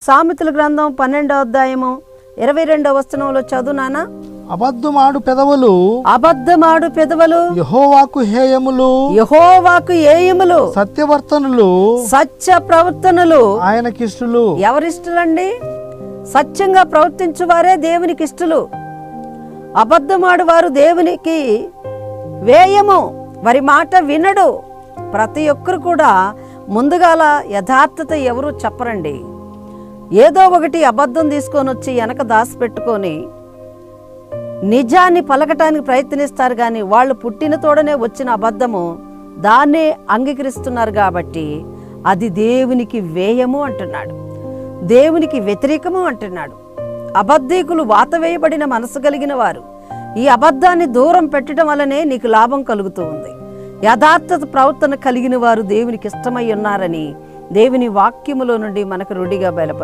సామెతల గ్రంథం 12వ అధ్యాయము 22వ వచనంలో చదువు నాన్న. అబద్ధమాడు పెదవులు యెహోవాకు హేయములు సత్యవర్తనులు సత్య ప్రవర్తనలు ఆయనకిష్టులు. ఎవరిష్టులండి? సత్యంగా ప్రవర్తించు వారే దేవునికి ఇష్టలు. అబద్ధమాడు వారు దేవునికి వేయము, వారి మాట వినడు. ప్రతి ఒక్కరు కూడా ముందుగాల యథార్థత ఎవరు చెప్పరండి. ఏదో ఒకటి అబద్ధం తీసుకొని వచ్చి వెనక దాచిపెట్టుకొని నిజాన్ని పలకటానికి ప్రయత్నిస్తారు. కానీ వాళ్ళు పుట్టిన తోడనే వచ్చిన అబద్ధము దాన్నే అంగీకరిస్తున్నారు. కాబట్టి అది దేవునికి వేయము అంటున్నాడు, దేవునికి వ్యతిరేకము అంటున్నాడు. అబద్ధీకులు వాత వేయబడిన మనసు కలిగిన వారు. ఈ అబద్ధాన్ని దూరం పెట్టడం వల్లనే నీకు లాభం కలుగుతూ ఉంది. యథార్థత ప్రవర్తన కలిగిన వారు దేవునికి ఇష్టమై ఉన్నారని దేవుని వాక్యములో నుండి మనకు రూఢిగా బయలుపరుస్తారు.